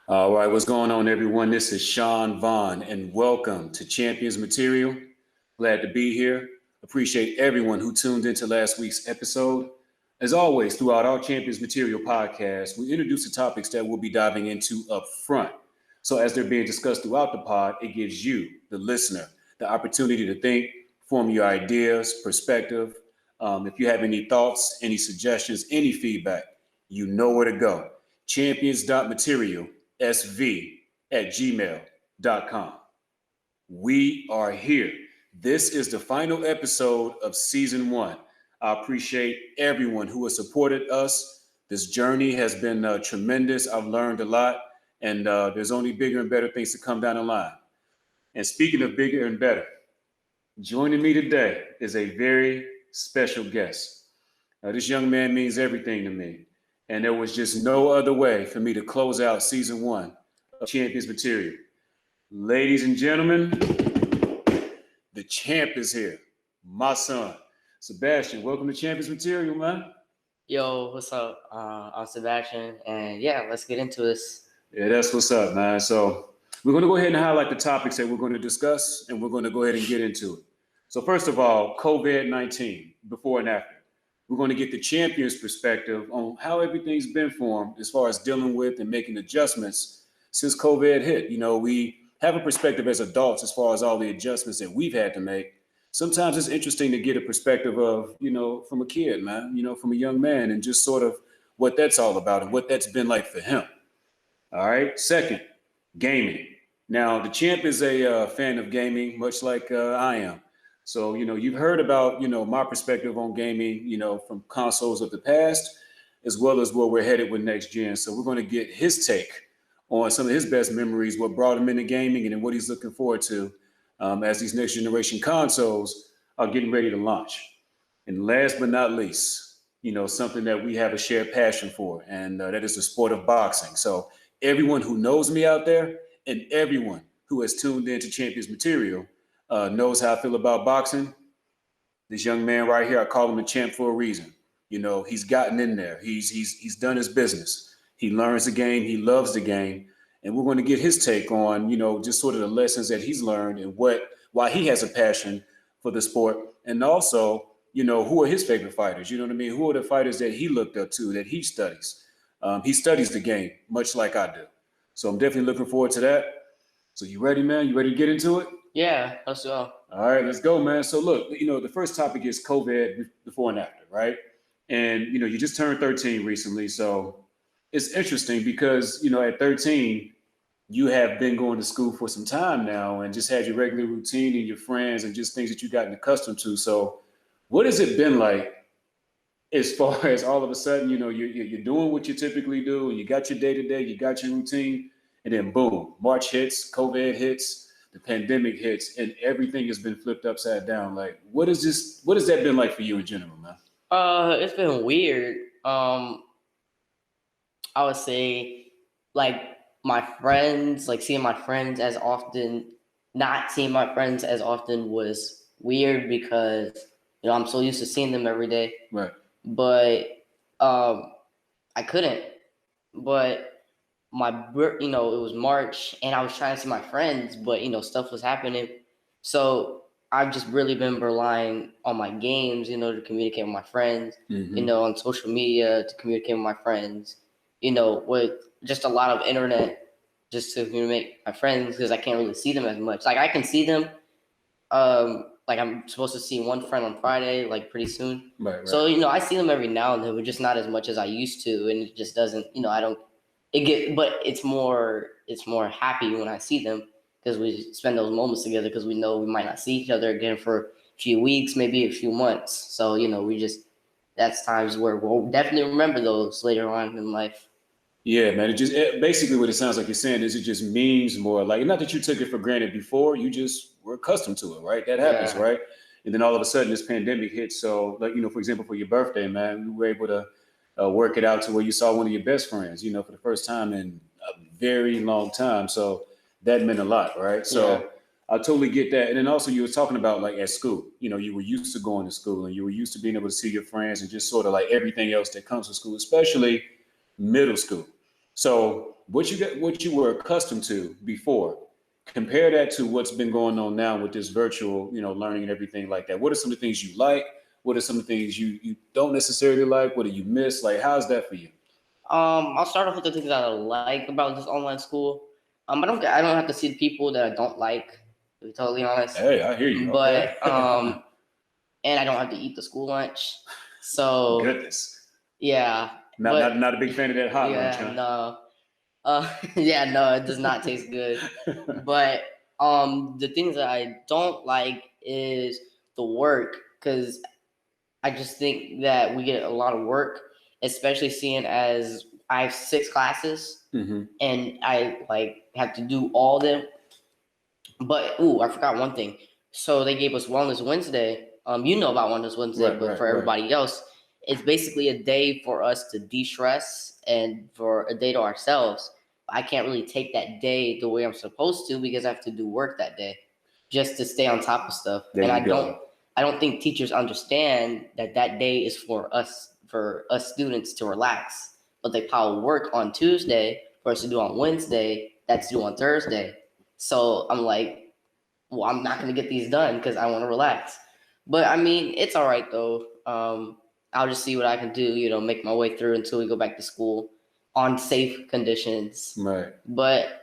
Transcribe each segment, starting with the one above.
All right, what's going on, everyone? This is Sean Vaughn, and welcome to Champions Material. Glad to be here. Appreciate everyone who tuned into last week's episode. As always, throughout our Champions Material podcast, we introduce the topics that we'll be diving into up front. So, as they're being discussed throughout the pod, it gives you, the listener, the opportunity to think, form your ideas, perspective. If you have any thoughts, any suggestions, any feedback, you know where to go. Champions.material sv@gmail.com. We are here. This is the final episode of season one. I appreciate everyone who has supported us. This journey has been tremendous. I've learned a lot, and there's only bigger and better things to come down the line. And speaking of bigger and better, joining me today is a very special guest. This young man means everything to me. And there was just no other way for me to close out season one of Champions Material. Ladies and gentlemen, the champ is here. My son, Sebastian. Welcome to Champions Material, man. Yo, what's up? I'm Sebastian, and yeah, let's get into this. Yeah, that's what's up, man. So we're going to go ahead and highlight the topics that we're going to discuss, and we're going to go ahead and get into it. So first of all, COVID-19, before and after. We're going to get the champion's perspective on how everything's been formed as far as dealing with and making adjustments since COVID hit. You know, we have a perspective as adults as far as all the adjustments that we've had to make. Sometimes it's interesting to get a perspective of, from a kid, man, from a young man, and just sort of what that's all about and what that's been like for him. All right. Second, gaming. Now, the champ is a fan of gaming, much like I am. So, you've heard about, my perspective on gaming, from consoles of the past, as well as where we're headed with next gen. So we're going to get his take on some of his best memories, what brought him into gaming, and then what he's looking forward to as these next generation consoles are getting ready to launch. And last but not least, something that we have a shared passion for, and that is the sport of boxing. So everyone who knows me out there and everyone who has tuned into Champions Material knows how I feel about boxing. This young man right here, I call him a champ for a reason. He's gotten in there. He's done his business. He learns the game. He loves the game, and we're going to get his take on just sort of the lessons that he's learned and why he has a passion for the sport, and also who are his favorite fighters. You know what I mean? Who are the fighters that he looked up to, that he studies? He studies the game much like I do. So I'm definitely looking forward to that. So you ready, man? You ready to get into it? Yeah, let's go. All right, let's go, man. So look, the first topic is COVID before and after, right? And you just turned 13 recently, so it's interesting because at 13, you have been going to school for some time now and just had your regular routine and your friends and just things that you've gotten accustomed to. So what has it been like as far as all of a sudden, you're doing what you typically do and you got your day-to-day, you got your routine, and then boom, March hits, COVID hits, the pandemic hits, and everything has been flipped upside down. Like, what has that been like for you in general, man? It's been weird. I would say, like, my friends, like seeing my friends as often, not seeing my friends as often was weird because I'm so used to seeing them every day. Right. But I couldn't. But it was March and I was trying to see my friends, but stuff was happening. So I've just really been relying on my games, to communicate with my friends, on social media to communicate with my friends, with just a lot of internet just to communicate with my friends because I can't really see them as much. Like I can see them, like I'm supposed to see one friend on Friday, like pretty soon. Right. So, I see them every now and then, but just not as much as I used to. And it just doesn't, but it's more happy when I see them because we spend those moments together because we know we might not see each other again for a few weeks, maybe a few months. So, that's times where we'll definitely remember those later on in life. Yeah, man. Basically what it sounds like you're saying is it just means more like, not that you took it for granted before, you just were accustomed to it, right? That happens, Yeah. right? And then all of a sudden this pandemic hits. So like, for example, for your birthday, man, we were able to work it out to where you saw one of your best friends, for the first time in a very long time. So that meant a lot, right? So Yeah. I totally get that. And then also you were talking about like at school, you were used to going to school and you were used to being able to see your friends and just sort of like everything else that comes with school, especially middle school. So what you were accustomed to before, compare that to what's been going on now with this virtual, learning and everything like that. What are some of the things you like? What are some of the things you don't necessarily like? What do you miss? Like, how's that for you? I'll start off with the things that I like about this online school. I don't have to see the people that I don't like, to be totally honest. Hey, I hear you. But Okay. and I don't have to eat the school lunch. So Goodness. yeah, Not a big fan of that hot lunch, yeah, huh? no, yeah, no, it does not taste good. But the things that I don't like is the work, because I just think that we get a lot of work, especially seeing as I have 6 classes Hmm. and I like have to do all of them. But ooh, I forgot one thing. So they gave us Wellness Wednesday. You know about Wellness Wednesday, Right, but right, for right. everybody else, it's basically a day for us to de-stress and for a day to ourselves. I can't really take that day the way I'm supposed to because I have to do work that day just to stay on top of stuff. There And you go. I don't think teachers understand that that day is for us students to relax. But they pile work on Tuesday for us to do on Wednesday. That's due on Thursday. So I'm like, well, I'm not going to get these done because I want to relax. But I mean, it's all right though. I'll just see what I can do, make my way through until we go back to school on safe conditions. Right. But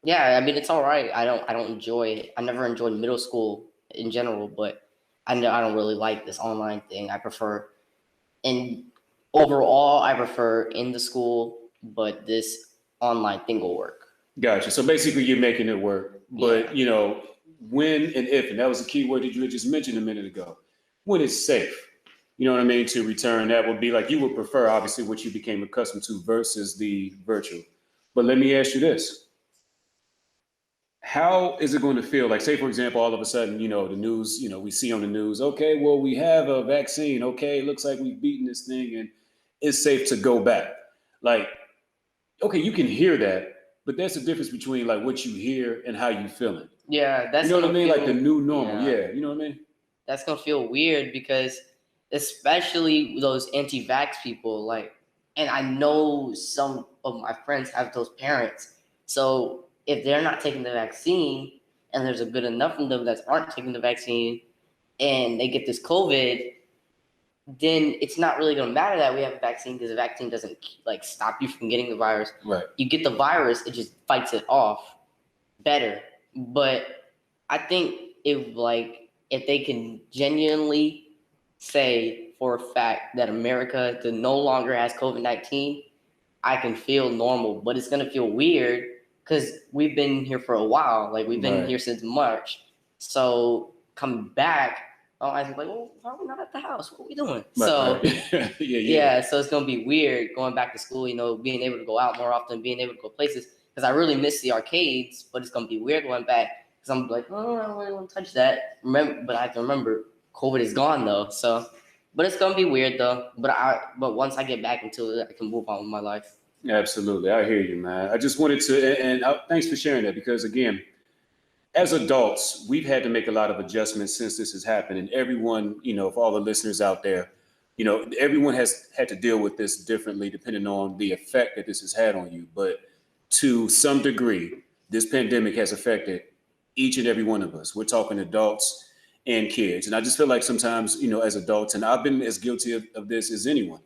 yeah, I mean, it's all right. I don't enjoy it. I never enjoyed middle school in general, but I don't really like this online thing. I prefer, and overall, I prefer in the school, but this online thing will work. Gotcha. So basically, you're making it work, Yeah. but when and if, and that was a key word that you had just mentioned a minute ago. When it's safe, you know what I mean, to return, that would be like you would prefer, obviously, what you became accustomed to versus the virtual. But let me ask you this: how is it going to feel? Like, say, for example, all of a sudden, the news, we see on the news, okay, well, we have a vaccine. Okay, it looks like we've beaten this thing, and it's safe to go back. Like, okay, you can hear that, but there's a difference between like what you hear and how you feeling. Yeah, You that's know what I gonna mean? Like the feel new normal. yeah, Yeah, you know what I mean? that's gonna feel weird because especially those anti-vax people, like, and I know some of my friends have those parents. So if they're not taking the vaccine, and there's a good enough of them that aren't taking the vaccine, and they get this COVID, then it's not really going to matter that we have a vaccine because the vaccine doesn't like stop you from getting the virus. Right. You get the virus, it just fights it off better. But I think if they can genuinely say for a fact that America no longer has COVID-19, I can feel normal. But it's gonna feel weird because we've been here for a while. Like we've been here Right. since March. So coming back, I was like, well, why are we not at the house? What are we doing? Right. So Right. Yeah. Yeah. yeah, so it's gonna be weird going back to school. Being able to go out more often, being able to go places because I really miss the arcades. But it's gonna be weird going back because I'm like, oh, I don't really want to touch that. But I have to remember COVID is gone though. So, but it's gonna be weird though. But once I get back into it, I can move on with my life. Absolutely. I hear you, man. I just wanted to, and thanks for sharing that because again, as adults, we've had to make a lot of adjustments since this has happened. And everyone, for all the listeners out there, everyone has had to deal with this differently depending on the effect that this has had on you. But to some degree, this pandemic has affected each and every one of us. We're talking adults and kids. And I just feel like sometimes, as adults, and I've been as guilty of this as anyone,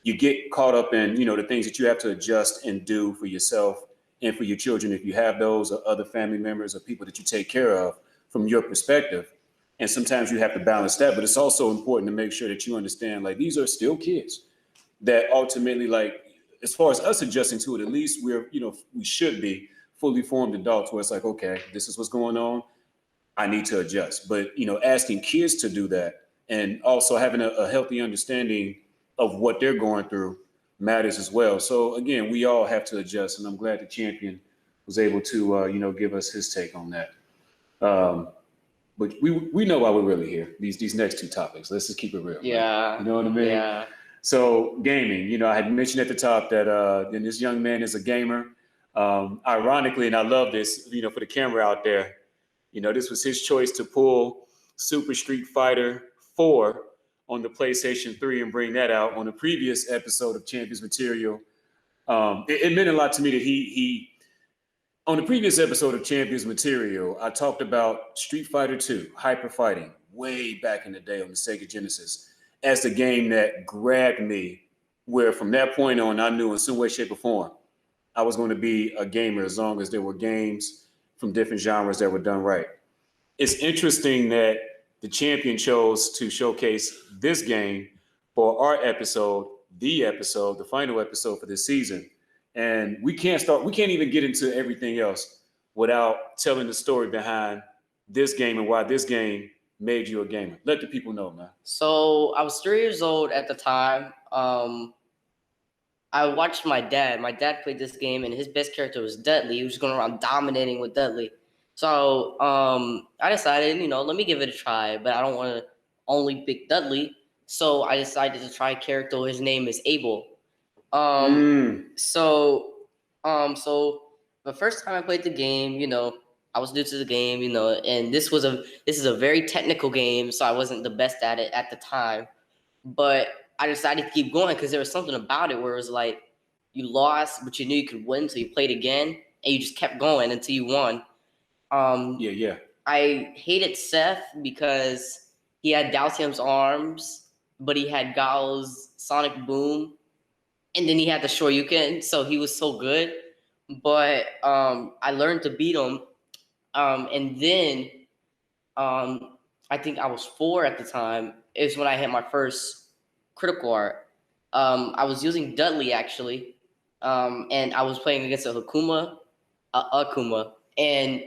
you get caught up in the things that you have to adjust and do for yourself and for your children if you have those or other family members or people that you take care of from your perspective. And sometimes you have to balance that, but it's also important to make sure that you understand like these are still kids that ultimately, like, as far as us adjusting to it, at least we should be fully formed adults where it's like, okay, this is what's going on, I need to adjust. But asking kids to do that and also having a healthy understanding of what they're going through matters as well. So again, we all have to adjust, and I'm glad the champion was able to give us his take on that. Um, but we know why we're really here. These next two topics. Let's just keep it real. Right? Yeah, You know what I mean? yeah. So gaming. I had mentioned at the top that and this young man is a gamer. Ironically, and I love this. For the camera out there. This was his choice to pull Super Street Fighter 4 on the PlayStation 3 and bring that out on a previous episode of Champions Material. it meant a lot to me that he on the previous episode of Champions Material, I talked about Street Fighter II, hyper fighting, way back in the day on the Sega Genesis, as the game that grabbed me, where from that point on, I knew in some way, shape, or form, I was going to be a gamer as long as there were games from different genres that were done right. It's interesting that the champion chose to showcase this game for our episode, the final episode for this season. And we can't even get into everything else without telling the story behind this game and why this game made you a gamer. Let the people know, man. So I was 3 years old at the time. I watched my dad. My dad played this game, and his best character was Dudley. He was going around dominating with Dudley. So I decided, let me give it a try, but I don't want to only pick Dudley. So I decided to try a character. His name is Abel. So the first time I played the game, I was new to the game, and this is a very technical game, so I wasn't the best at it at the time. But I decided to keep going because there was something about it where it was like you lost, but you knew you could win, so you played again, and you just kept going until you won. Yeah. I hated Seth because he had Daltium's arms, but he had Gao's Sonic Boom, and then he had the Shoryuken, so he was so good. But I learned to beat him, and then I think I was 4 at the time. Is when I hit my first critical art. I was using Dudley actually, and I was playing against a Akuma, and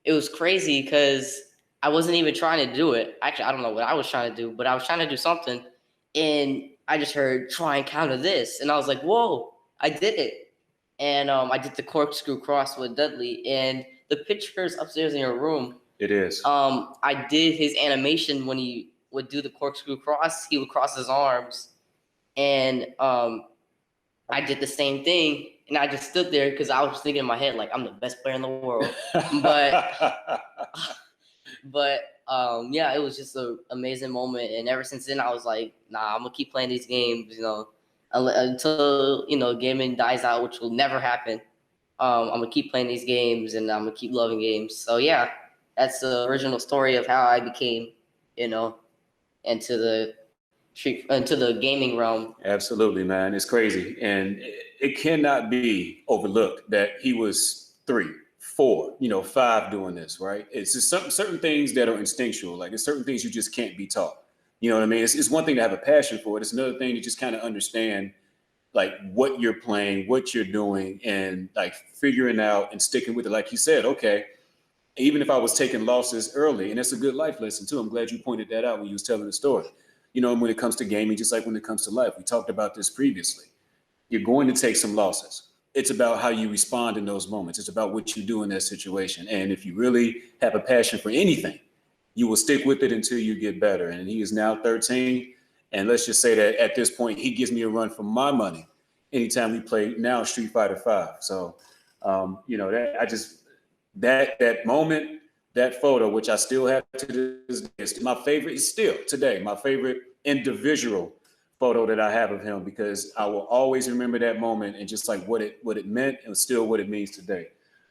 it was crazy because I wasn't even trying to do it. Actually, I don't know what I was trying to do, but I was trying to do something, and I just heard try and counter this, and I was like, "Whoa, I did it!" And I did the corkscrew cross with Dudley, and the picture is upstairs in your room. It is. I did his animation when he would do the corkscrew cross. He would cross his arms, and I did the same thing. And I just stood there because I was thinking in my head like I'm the best player in the world. But yeah, it was just an amazing moment. And ever since then, I was like, nah, I'm gonna keep playing these games, until gaming dies out, which will never happen. I'm gonna keep playing these games, and I'm gonna keep loving games. So yeah, that's the original story of how I became, into the gaming realm. Absolutely, man. It's crazy. And it cannot be overlooked that he was 3, 4, 5 doing this, right? It's just certain things that are instinctual. Like, it's certain things you just can't be taught. You know what I mean? It's one thing to have a passion for it. It's another thing to just kind of understand like what you're playing, what you're doing, and like figuring out and sticking with it. Like you said, okay, even if I was taking losses early, and it's a good life lesson too. I'm glad you pointed that out when you was telling the story. When it comes to gaming, just like when it comes to life, we talked about this previously. You're going to take some losses. It's about how you respond in those moments. It's about what you do in that situation. And if you really have a passion for anything, you will stick with it until you get better. And he is now 13. And let's just say that at this point, he gives me a run for my money anytime we play now Street Fighter V. So, that moment, that photo, which I still have to this day, is my favorite, is still today my favorite individual photo that I have of him, because I will always remember that moment and just like what it meant, and still what it means today.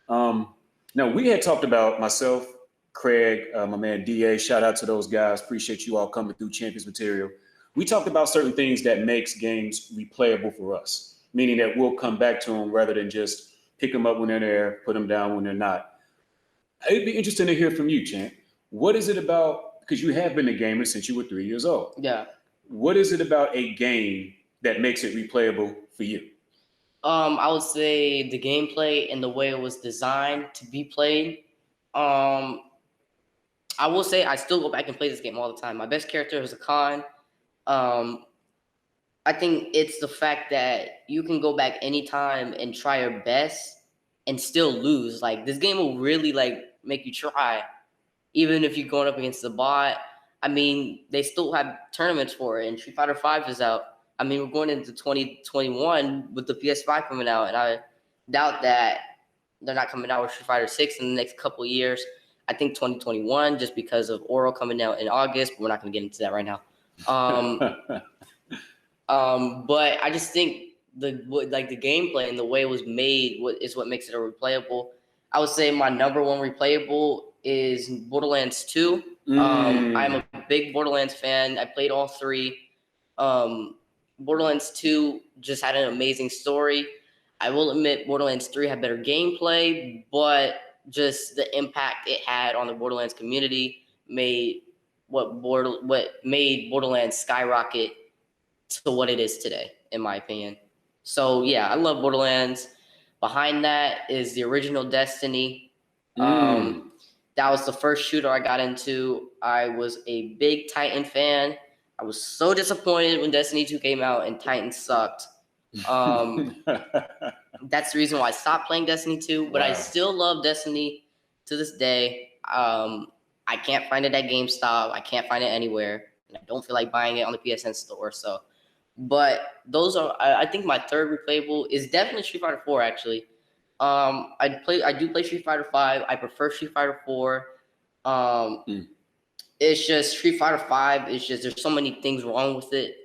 Now, we had talked about myself, Craig, my man DA, shout out to those guys. Appreciate you all coming through Champions Material. We talked about certain things that makes games replayable for us, meaning that we'll come back to them rather than just pick them up when they're there, put them down when they're not. It'd be interesting to hear from you, Champ. What is it about, because you have been a gamer since you were 3 years old. Yeah. What is it about a game that makes it replayable for you? I would say the gameplay and the way it was designed to be played. I will say I still go back and play this game all the time. My best character is a Khan. I think it's the fact that you can go back anytime and try your best and still lose. Like, this game will really make you try, even if you're going up against the bot. I mean, they still have tournaments for it, and Street Fighter V is out. I mean, we're going into 2021 with the PS5 coming out, and I doubt that they're not coming out with Street Fighter 6 in the next couple of years. I think 2021, just because of Oro coming out in August, but we're not going to get into that right now. But I just think the gameplay and the way it was made is what makes it a replayable. I would say my number one replayable is Borderlands 2. I'm a big Borderlands fan. I played all three. Borderlands 2 just had an amazing story. I will admit Borderlands 3 had better gameplay, but just the impact it had on the Borderlands community made what made Borderlands skyrocket to what it is today, in my opinion. So yeah, I love Borderlands. Behind that is the original Destiny. That was the first shooter I got into. I was a big Titan fan. I was so disappointed when Destiny 2 came out and Titan sucked. That's the reason why I stopped playing Destiny 2, but I still love Destiny to this day. I can't find it at GameStop. I can't find it anywhere. And I don't feel like buying it on the PSN store. So, but those are, I think my third replayable is definitely Street Fighter 4, actually. I do play Street Fighter 5. I prefer Street Fighter 4. It's just Street Fighter 5. It's just there's so many things wrong with it.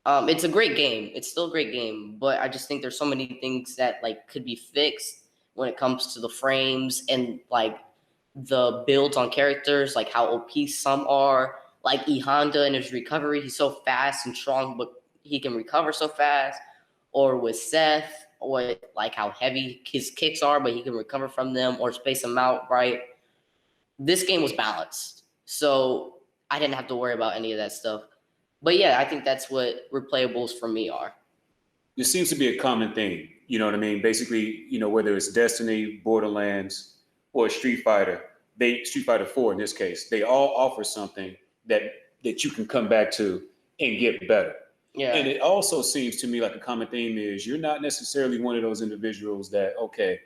It's a great game. It's still a great game, but I just think there's so many things that like could be fixed when it comes to the frames and like the builds on characters, like how OP some are. Like E Honda and his recovery, he's so fast and strong, but he can recover so fast. Or with Seth, or like how heavy his kicks are, but he can recover from them or space them out right. This game was balanced, so I didn't have to worry about any of that stuff. But yeah, I think that's what replayables for me are. There seems to be a common theme. You know what I mean? Basically, whether it's Destiny, Borderlands, or Street Fighter, Street Fighter 4 in this case, they all offer something that you can come back to and get better. Yeah. And it also seems to me like a common theme is you're not necessarily one of those individuals that, okay,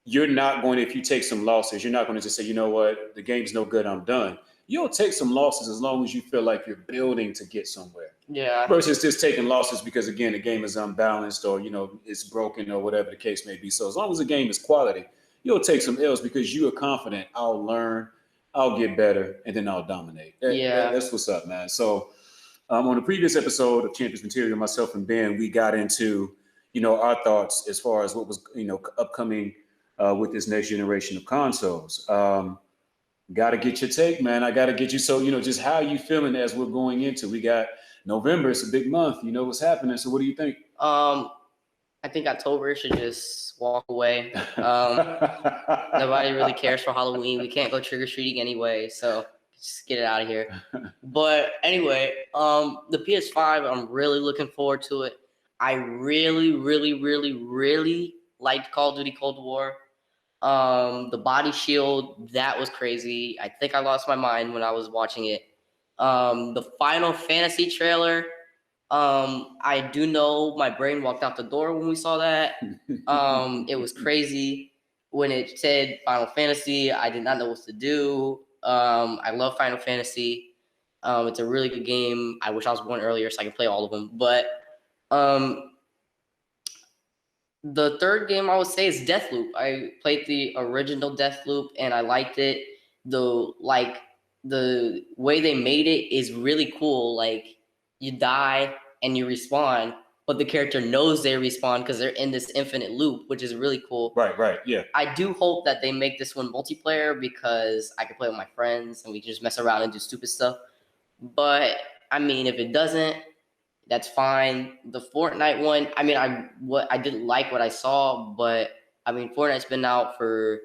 you're not going to, if you take some losses, you're not going to just say, you know what, the game's no good, I'm done. You'll take some losses as long as you feel like you're building to get somewhere. Yeah. Versus just taking losses because, again, the game is unbalanced or, it's broken or whatever the case may be. So as long as the game is quality, you'll take some L's because you are confident, I'll learn, I'll get better, and then I'll dominate. That's what's up, man. So on the previous episode of Champions Material, myself and Ben, we got into, our thoughts as far as what was, upcoming with this next generation of consoles. Got to get your take, man. I got to get you. So, just how you feeling as we're going into, we got November. It's a big month. You know what's happening. So what do you think? I think October should just walk away. Nobody really cares for Halloween. We can't go trick-or-treating anyway. So just get it out of here. But anyway, the PS5, I'm really looking forward to it. I really, really, really, really liked Call of Duty Cold War. The body shield, that was crazy. I think I lost my mind when I was watching it. The Final Fantasy trailer, I do know my brain walked out the door when we saw that. It was crazy. When it said Final Fantasy, I did not know what to do. I love Final Fantasy. It's a really good game. I wish I was born earlier so I could play all of them. But the third game I would say is Deathloop. I played the original Deathloop and I liked it. The way they made it is really cool. Like you die and you respawn, but the character knows they respawn because they're in this infinite loop, which is really cool. Right, yeah. I do hope that they make this one multiplayer because I can play with my friends and we can just mess around and do stupid stuff. But I mean, if it doesn't, that's fine. The Fortnite one, I mean, I didn't like what I saw, but I mean, Fortnite's been out for,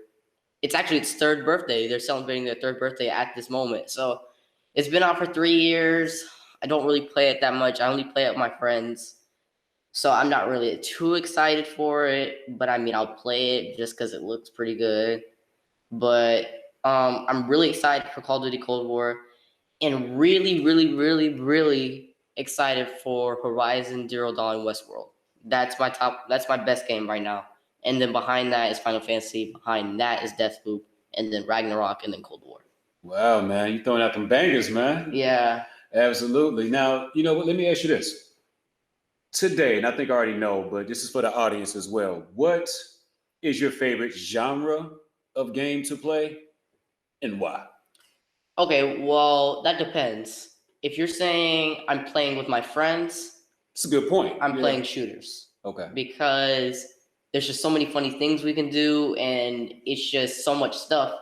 it's actually its third birthday. They're celebrating their third birthday at this moment. So it's been out for 3 years. I don't really play it that much. I only play it with my friends. So I'm not really too excited for it, but I mean, I'll play it just because it looks pretty good. But I'm really excited for Call of Duty Cold War and really, really, really, really excited for Horizon Zero Dawn Westworld. That's my best game right now. And then behind that is Final Fantasy. Behind that is Deathloop. And then Ragnarok and then Cold War. Wow, man. You throwing out them bangers, man. Yeah. Absolutely. Now, you know what? Let me ask you this. Today, and I think I already know, but this is for the audience as well. What is your favorite genre of game to play and why? Okay, well, that depends. If you're saying I'm playing with my friends, That's a good point. I'm playing shooters. Okay. because there's just so many funny things we can do, and it's just so much stuff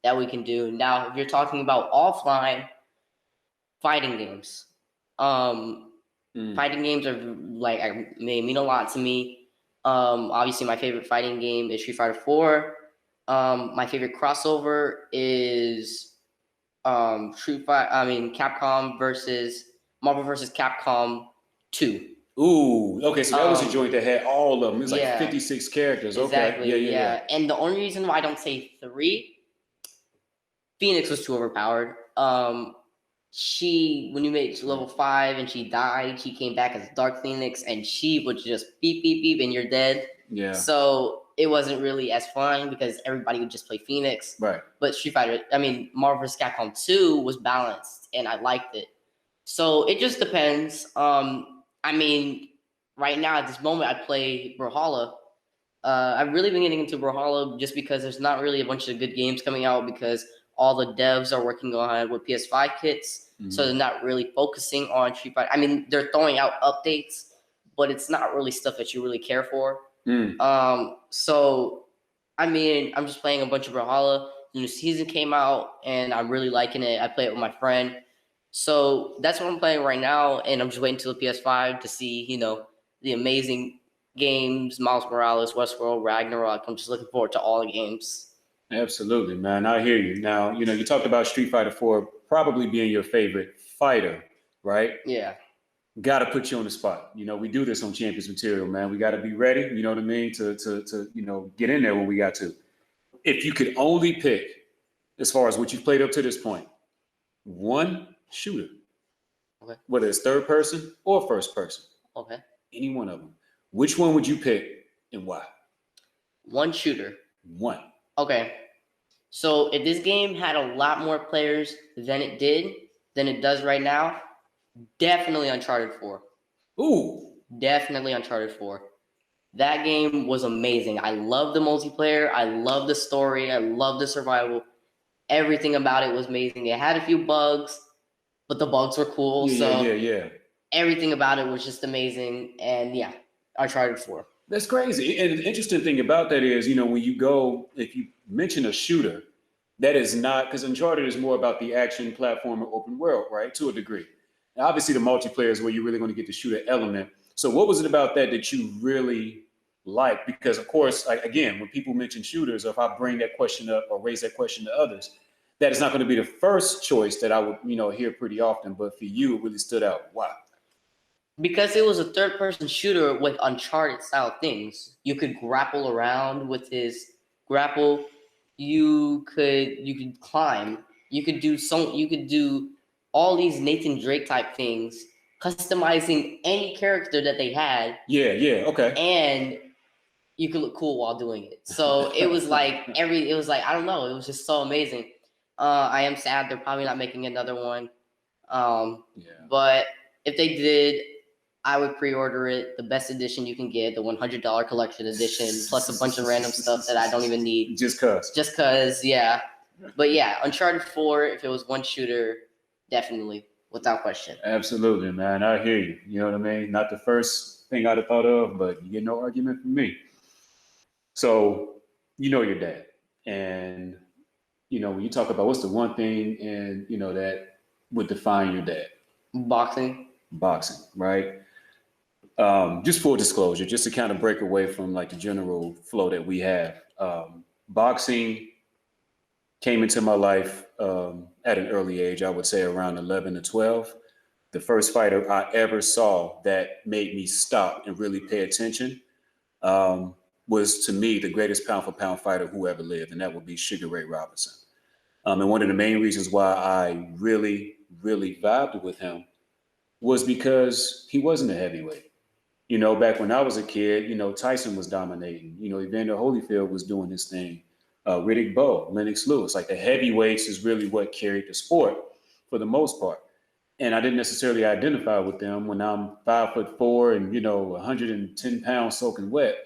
that we can do. Now, if you're talking about offline fighting games, fighting games are like they mean a lot to me. Obviously, my favorite fighting game is Street Fighter 4. My favorite crossover is Capcom versus Marvel versus Capcom 2. Ooh, okay, so that was a joint that had all of them. It was like Yeah. 56 characters. Exactly. Okay, yeah. And the only reason why I don't say 3, Phoenix was too overpowered. When you made level 5 and she died, she came back as Dark Phoenix, and she would just beep beep beep, and you're dead. Yeah. So it wasn't really as fun because everybody would just play Phoenix. Right. But Marvel vs. Capcom 2 was balanced, and I liked it. So it just depends. Right now at this moment, I play Brawlhalla. I've really been getting into Brawlhalla just because there's not really a bunch of good games coming out because all the devs are working on with PS5 kits, so they're not really focusing on Street Fighter. I mean, they're throwing out updates, but it's not really stuff that you really care for. I'm just playing a bunch of Brawlhalla. The new season came out, and I'm really liking it. I play it with my friend. So that's what I'm playing right now, and I'm just waiting till the PS5 to see, the amazing games, Miles Morales, Westworld, Ragnarok. I'm just looking forward to all the games. Absolutely, man. I hear you. Now, you talked about Street Fighter 4 probably being your favorite fighter, right? Yeah. Got to put you on the spot. We do this on Champions Material, man. We got to be ready, you know what I mean, to get in there when we got to. If you could only pick, as far as what you've played up to this point, one shooter, Okay. whether it's third person or first person, Okay. any one of them, which one would you pick and why? One shooter. One. Okay. So if this game had a lot more players than it does right now, definitely Uncharted 4. Ooh. Definitely Uncharted 4. That game was amazing. I love the multiplayer. I love the story. I love the survival. Everything about it was amazing. It had a few bugs, but the bugs were cool. Yeah. Everything about it was just amazing. And yeah, Uncharted 4. That's crazy. And the interesting thing about that is, when if you mention a shooter, that is not, because Uncharted is more about the action platform or open world, right? To a degree. Now, obviously, the multiplayer is where you're really going to get the shooter element. So what was it about that you really liked? Because, of course, again, when people mention shooters, or if I bring that question up or raise that question to others, that is not going to be the first choice that I would, hear pretty often. But for you, it really stood out. Why? Because it was a third-person shooter with Uncharted-style things. You could grapple around with his grapple. You could climb. You could do all these Nathan Drake type things, customizing any character that they had. Yeah, okay. And you could look cool while doing it. So it was like I don't know, it was just so amazing. I am sad they're probably not making another one. But if they did, I would pre-order it. The best edition you can get, the $100 collection edition, plus a bunch of random stuff that I don't even need. Just cause, yeah. But yeah, Uncharted 4, if it was one shooter, definitely, without question. Absolutely, man. I hear you. You know what I mean? Not the first thing I'd have thought of, but you get no argument from me. So, your dad. And, when you talk about what's the one thing that would define your dad? Boxing, right? Just full disclosure, just to kind of break away from like the general flow that we have. Boxing came into my life at an early age, I would say around 11 to 12. The first fighter I ever saw that made me stop and really pay attention was, to me, the greatest pound for pound fighter who ever lived, and that would be Sugar Ray Robinson. And one of the main reasons why I really, really vibed with him was because he wasn't a heavyweight. Back when I was a kid, Tyson was dominating. Evander Holyfield was doing his thing. Riddick Bowe, Lennox Lewis, like the heavyweights is really what carried the sport for the most part. And I didn't necessarily identify with them when I'm 5'4" and 110 pounds soaking wet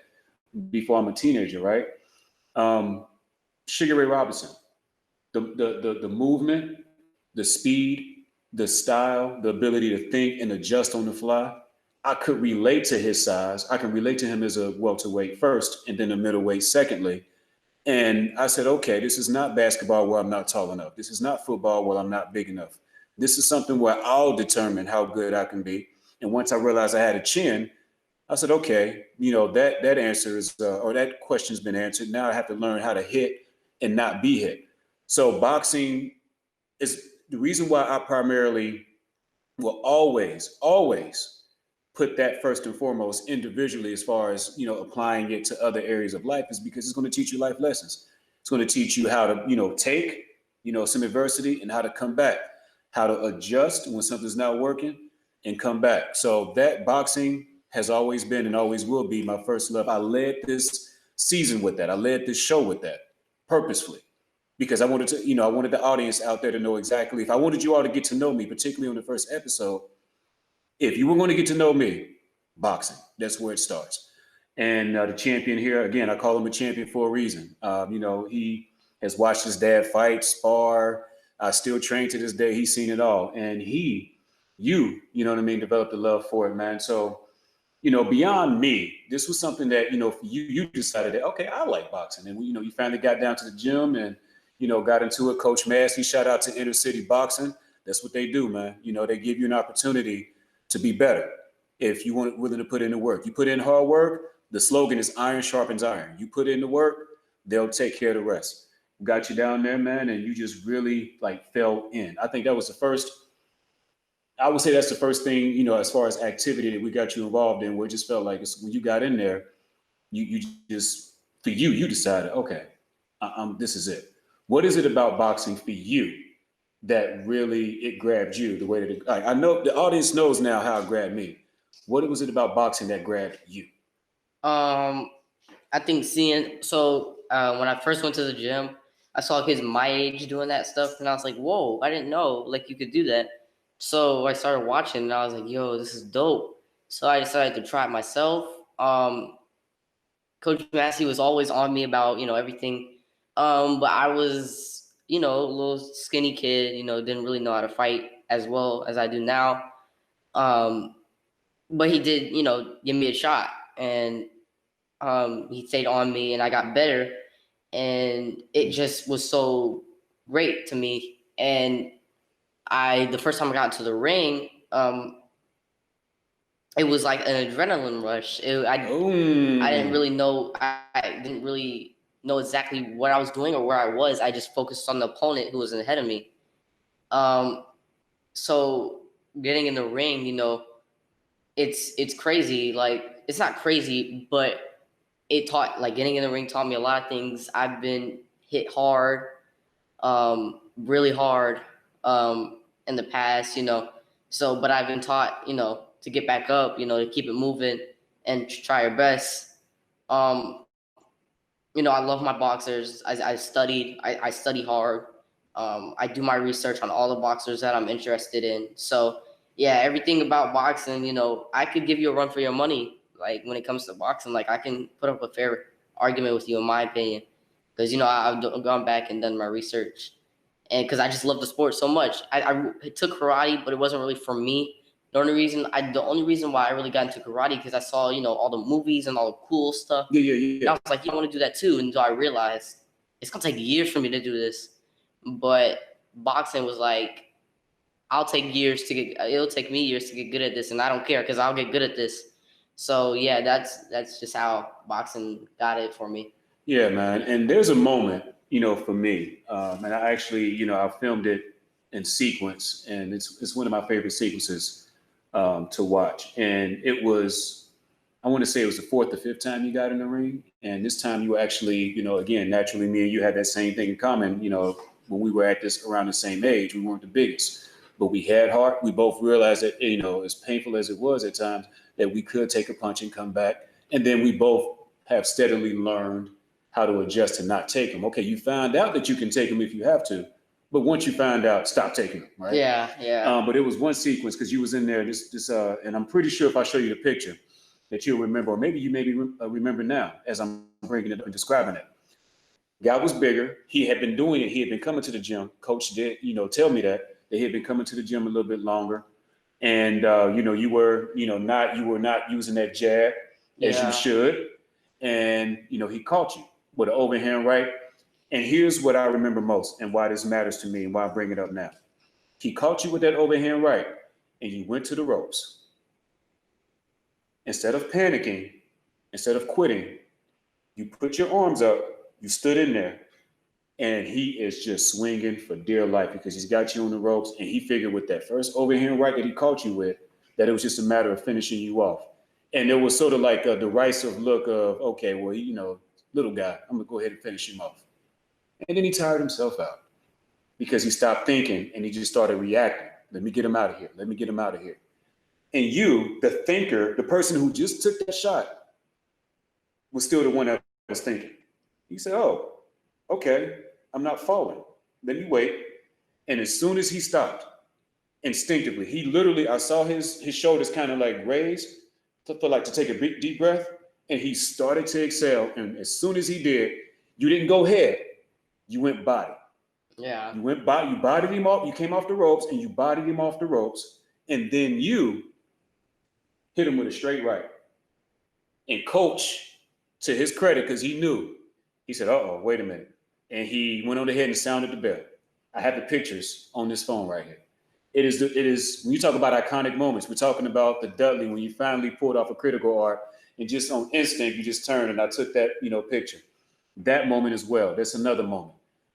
before I'm a teenager, right? Sugar Ray Robinson, the movement, the speed, the style, the ability to think and adjust on the fly. I could relate to his size. I can relate to him as a welterweight first, and then a middleweight secondly. And I said, okay, this is not basketball where I'm not tall enough. This is not football where I'm not big enough. This is something where I'll determine how good I can be. And once I realized I had a chin, I said, okay, that answer is, or that question's been answered. Now I have to learn how to hit and not be hit. So boxing is the reason why I primarily will always put that first and foremost individually as far as, applying it to other areas of life is because it's going to teach you life lessons. It's going to teach you how to, take, some adversity and how to come back, how to adjust when something's not working and come back. So that boxing has always been and always will be my first love. I led this season with that. I led this show with that purposefully because I wanted to, I wanted the audience out there to know exactly, if I wanted you all to get to know me, particularly on the first episode, if you were going to get to know me, boxing, that's where it starts. And the champion here, again, I call him a champion for a reason. He has watched his dad fight, spar, still train to this day. He's seen it all. And you know what I mean, developed a love for it, man. So, beyond me, this was something that, for you decided that, okay, I like boxing. And, you finally got down to the gym and, got into it. Coach Massey, shout out to Inner City Boxing. That's what they do, man. They give you an opportunity to be better if you want willing to put in the work. You put in hard work, the slogan is iron sharpens iron. You put in the work, they'll take care of the rest. Got you down there, man, and you just really fell in. I think that was the first, I would say that's the first thing, as far as activity that we got you involved in, where it just felt like when you got in there, you just, for you decided, okay, this is it. What is it about boxing for you that really it grabbed you the way that it, I know the audience knows now how it grabbed me. What was it about boxing that grabbed you? I think when I first went to the gym, I saw kids my age doing that stuff, and I was like, whoa, I didn't know you could do that. So I started watching, and I was like, yo, this is dope. So I decided to try it myself. Coach Massey was always on me about everything, but I was a little skinny kid, didn't really know how to fight as well as I do now. But he did give me a shot, and he stayed on me, and I got better, and it just was so great to me. And the first time I got into the ring, it was like an adrenaline rush. I didn't really know. I didn't really know exactly what I was doing or where I was. I just focused on the opponent who was ahead of me. So getting in the ring, it's crazy. It's not crazy, but getting in the ring taught me a lot of things. I've been hit hard, really hard, in the past, So, but I've been taught, to get back up, to keep it moving and try your best. I love my boxers. I study hard. I do my research on all the boxers that I'm interested in. So yeah, everything about boxing, I could give you a run for your money. When it comes to boxing, I can put up a fair argument with you, in my opinion, because I've gone back and done my research, and because I just love the sport so much. I took karate, but it wasn't really for me. The only reason why I really got into karate because I saw all the movies and all the cool stuff. Yeah. And I was like, I want to do that too. And so I realized it's gonna take years for me to do this, but boxing was like, it'll take me years to get good at this, and I don't care because I'll get good at this. So yeah, that's just how boxing got it for me. Yeah, man. And there's a moment, for me, and I actually, I filmed it in sequence, and it's one of my favorite sequences to watch. And it was, I want to say it was the fourth or fifth time you got in the ring, and this time you were actually, again, naturally, me and you had that same thing in common. When we were at this around the same age, we weren't the biggest, but we had heart. We both realized that, as painful as it was at times, that we could take a punch and come back. And then we both have steadily learned how to adjust and not take them. Okay, you found out that you can take them if you have to, but once you find out, stop taking them, right? Yeah. But it was one sequence because you was in there, and I'm pretty sure if I show you the picture that you'll remember, or maybe you remember now as I'm bringing it up and describing it. Guy was bigger. He had been doing it. He had been coming to the gym. Coach did, tell me that he had been coming to the gym a little bit longer. and you were not using that jab as you Yeah. should, and he caught you with an overhand right. And here's what I remember most, and why this matters to me, and why I bring it up now. He caught you with that overhand right, and you went to the ropes. Instead of panicking, instead of quitting, you put your arms up, you stood in there, and he is just swinging for dear life because he's got you on the ropes, and he figured with that first overhand right that he caught you with, that it was just a matter of finishing you off. And it was sort of like a derisive look of, okay, well, little guy, I'm gonna go ahead and finish him off. And then he tired himself out because he stopped thinking and he just started reacting. Let me get him out of here. Let me get him out of here. And you, the thinker, the person who just took that shot, was still the one that was thinking. He said, oh, okay, I'm not falling. Let me wait. And as soon as he stopped, instinctively, he literally, I saw his shoulders kind of like raised for like to take a big deep breath, and he started to exhale. And as soon as he did, you didn't go head, you went body. Yeah. You went body, you bodied him off, you came off the ropes, and you bodied him off the ropes, and then you hit him with a straight right. And coach, to his credit, because he knew, he said, uh-oh, wait a minute. And he went on ahead and sounded the bell. I have the pictures on this phone right here. It is when you talk about iconic moments, we're talking about the Dudley when you finally pulled off a critical art and just on instinct, you just turned and I took that, picture. That moment as well. That's another moment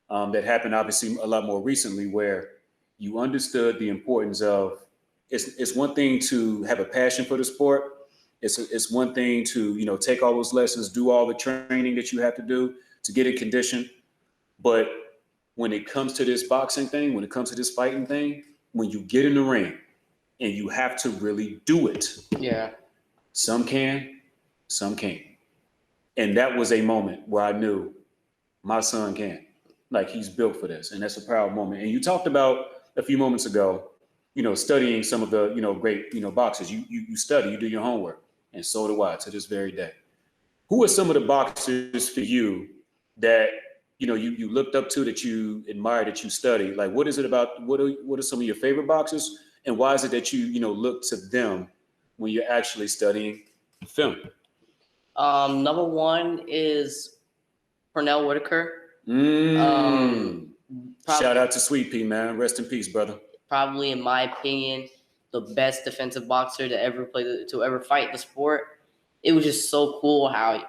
that happened obviously a lot more recently where you understood the importance of, it's one thing to have a passion for the sport. It's one thing to, take all those lessons, do all the training that you have to do to get in condition. But when it comes to this boxing thing, when it comes to this fighting thing, when you get in the ring and you have to really do it. Yeah. Some can, some can't. And that was a moment where I knew my son can. Like he's built for this. And that's a proud moment. And you talked about a few moments ago, studying some of the, great, boxers. You study, you do your homework. And so do I to this very day. Who are some of the boxers for you that you looked up to, that you admire, that you study? Like, what is it about? What are some of your favorite boxers, and why is it that you look to them when you're actually studying film? Number one is Pernell Whitaker. Shout out to Sweet Pea, man. Rest in peace, brother. Probably, in my opinion, the best defensive boxer to ever fight the sport. It was just so cool how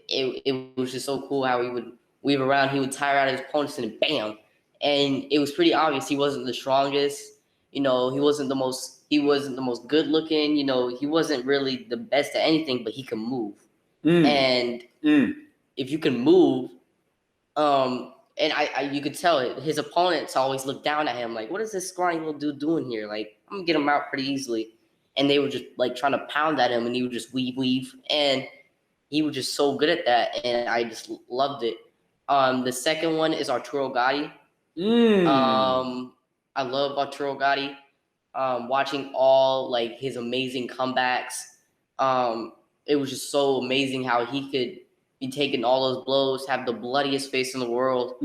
it was just so cool how he would weave around. He would tire out his opponents and bam. And it was pretty obvious he wasn't the strongest. He wasn't the most good looking. He wasn't really the best at anything, but he could move. And if you can move, and you could tell it. His opponents always looked down at him like, "What is this scrawny little dude doing here? Like, I'm gonna get him out pretty easily." And they were just like trying to pound at him, and he would just weave, and he was just so good at that, and I just loved it. The second one is Arturo Gatti. I love Arturo Gatti. Watching all like his amazing comebacks. It was just so amazing how he could be taking all those blows, have the bloodiest face in the world,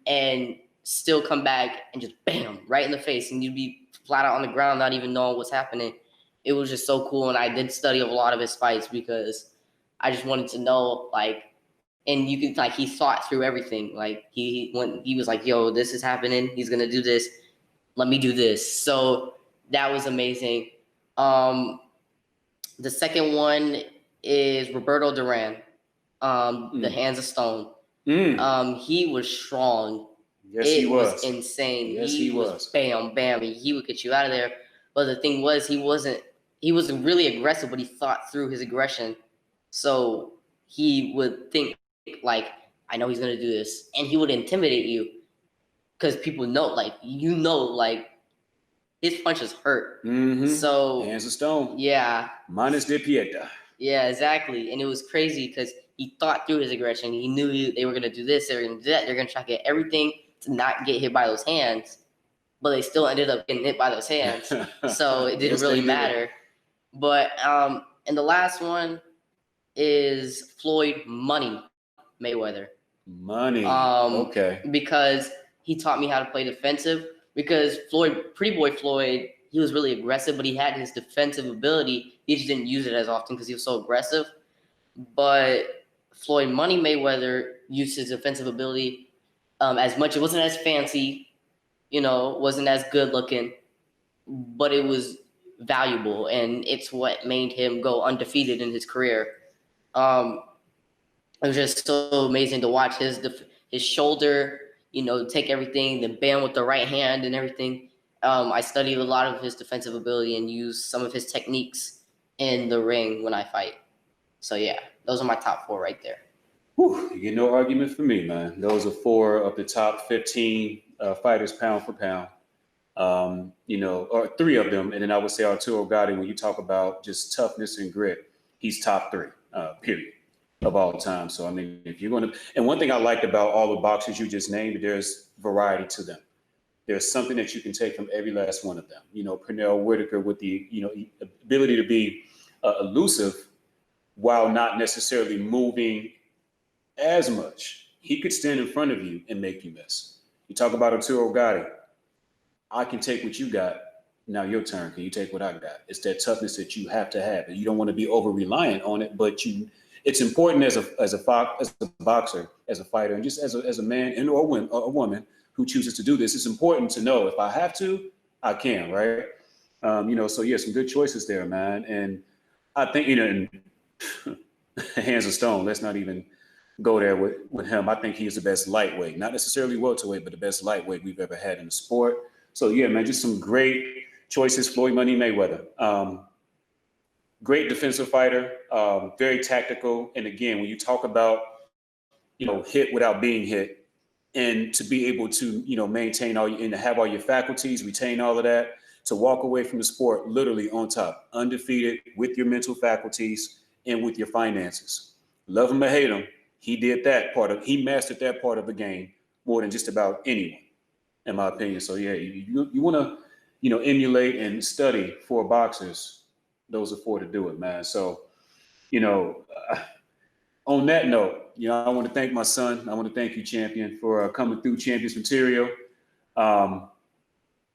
and still come back and just bam, right in the face, and you'd be flat out on the ground, not even knowing what's happening. It was just so cool, and I did study a lot of his fights because I just wanted to know, like, and you could he thought through everything. Like he was like, "Yo, this is happening. He's gonna do this. Let me do this." So that was amazing. The second one is Roberto Duran. The Hands of Stone. He was strong. Yes, he was insane. Yes, he was. Bam, bam. He would get you out of there. But the thing was, he wasn't really aggressive, but he thought through his aggression. So he would think like, I know he's gonna do this, and he would intimidate you because people know, like his punches hurt. So Hands of Stone. Yeah. Minus de Pieta. Yeah, exactly. And it was crazy because he thought through his aggression. He knew they were going to do this, they were going to do that. They're going to try to get everything to not get hit by those hands, but they still ended up getting hit by those hands. So it didn't really matter. But and the last one is Floyd Money Mayweather. Money. Okay. Because he taught me how to play defensive. Because Pretty Boy Floyd, he was really aggressive, but he had his defensive ability. He just didn't use it as often because he was so aggressive. But Floyd Money Mayweather used his defensive ability as much. It wasn't as fancy, wasn't as good looking, but it was valuable, and it's what made him go undefeated in his career. It was just so amazing to watch his shoulder, take everything, then bam with the right hand and everything. I studied a lot of his defensive ability and used some of his techniques in the ring when I fight. So yeah, those are my top 4 right there. Whew, you get no argument from me, man. Those are 4 of the top 15 fighters pound for pound. Or 3 of them. And then I would say Arturo Gatti, when you talk about just toughness and grit, he's top 3, period, of all time. So, I mean, if you're going to, and one thing I liked about all the boxers you just named, there's variety to them. There's something that you can take from every last one of them. Pernell Whitaker with the, ability to be elusive while not necessarily moving as much. He could stand in front of you and make you miss. You talk about Arturo Gatti. I can take what you got. Now your turn. Can you take what I got? It's that toughness that you have to have, and you don't want to be over reliant on it. But it's important as a boxer, as a fighter, and just as a man and or a woman who chooses to do this. It's important to know if I have to, I can. Right? So yeah, some good choices there, man. And I think and hands of stone. Let's not even go there with him. I think he's the best lightweight, not necessarily welterweight, but the best lightweight we've ever had in the sport. So yeah, man, just some great choices. Floyd Money Mayweather, great defensive fighter, very tactical. And again, when you talk about, hit without being hit, and to be able to, maintain and to have all your faculties, retain all of that, to walk away from the sport literally on top, undefeated with your mental faculties and with your finances. Love him or hate him, he mastered that part of the game more than just about anyone, in my opinion. So yeah, you want to, emulate and study for boxers. Those are 4 to do it, man. So, on that note, I want to thank my son. I want to thank you, champion, for coming through Champions Material.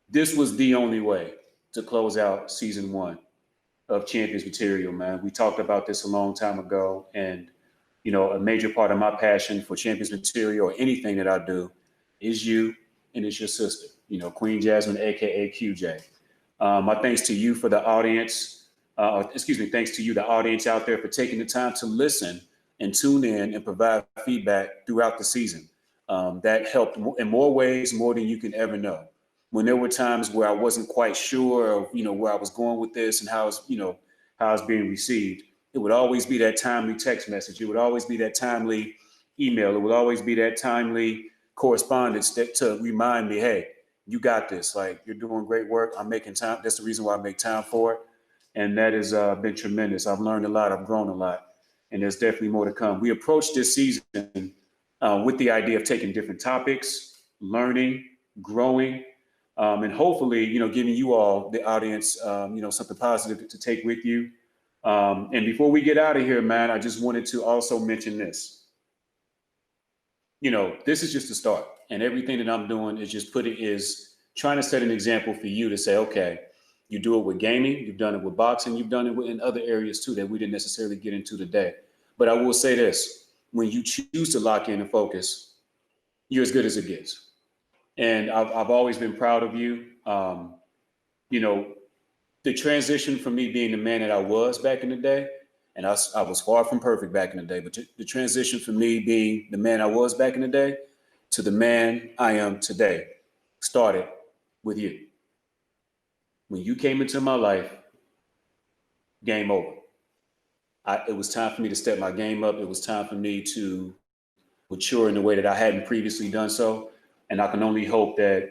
This was the only way to close out season 1 of Champions Material, man. We talked about this a long time ago, and a major part of my passion for Champions Material or anything that I do is you, and it's your sister, Queen Jasmine, aka QJ. My thanks to you for the audience. Thanks to you, the audience out there, for taking the time to listen and tune in and provide feedback throughout the season. That helped in more ways, more than you can ever know. When there were times where I wasn't quite sure of, where I was going with this and how it's being received, it would always be that timely text message. It would always be that timely email. It would always be that timely correspondence to remind me, hey, you got this. Like, you're doing great work. I'm making time. That's the reason why I make time for it. And that has been tremendous. I've learned a lot. I've grown a lot. And there's definitely more to come. We approached this season with the idea of taking different topics, learning, growing, and hopefully, giving you all, the audience, something positive to take with you. And before we get out of here, man, I just wanted to also mention this. This is just the start, and everything that I'm doing is trying to set an example for you to say, okay, you do it with gaming, you've done it with boxing, you've done it in other areas too that we didn't necessarily get into today. But I will say this: when you choose to lock in and focus, you're as good as it gets. And I've always been proud of you. The transition from me being the man that I was back in the day, and I was far from perfect back in the day, but the transition from me being the man I was back in the day to the man I am today started with you. When you came into my life, game over. It was time for me to step my game up. It was time for me to mature in a way that I hadn't previously done so. And I can only hope that,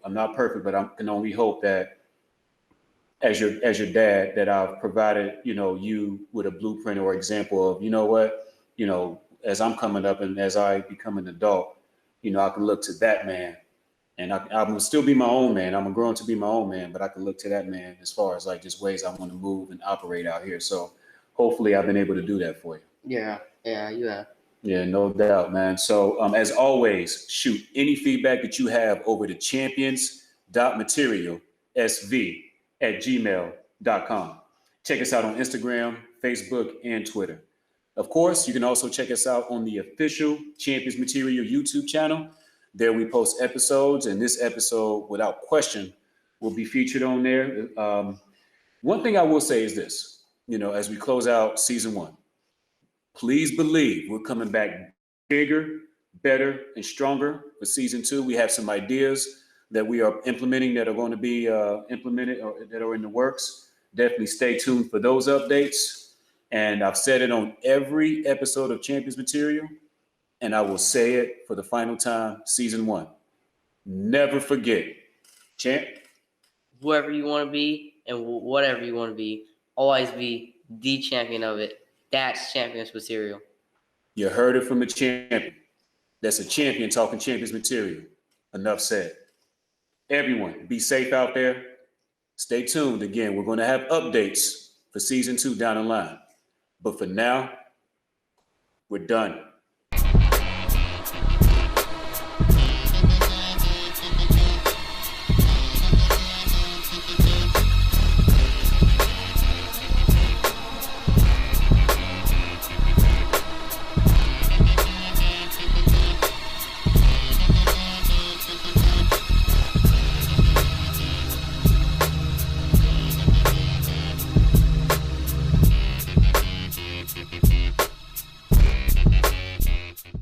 I'm not perfect, but I can only hope that as your dad, that I've provided, you with a blueprint or example of, as I'm coming up and as I become an adult, I can look to that man, and I'm gonna still be my own man. I'm growing to be my own man, but I can look to that man as far as like just ways I want to move and operate out here. So hopefully I've been able to do that for you. Yeah, you have. Yeah, no doubt, man. So as always, shoot any feedback that you have over to champions.material SV at gmail.com. Check us out on Instagram, Facebook, and Twitter. Of course, you can also check us out on the official Champions Material YouTube channel. There we post episodes, and this episode, without question, will be featured on there. One thing I will say is this, as we close out season 1, please believe we're coming back bigger, better, and stronger for season 2. We have some ideas that we are implementing that are going to be implemented or that are in the works. Definitely stay tuned for those updates. And I've said it on every episode of Champions Material, and I will say it for the final time, season 1. Never forget, champ. Whoever you want to be and whatever you want to be, always be the champion of it. That's Champions Material. You heard it from a champion. That's a champion talking Champions Material. Enough said. Everyone, be safe out there. Stay tuned. Again, we're going to have updates for season 2 down the line. But for now, we're done.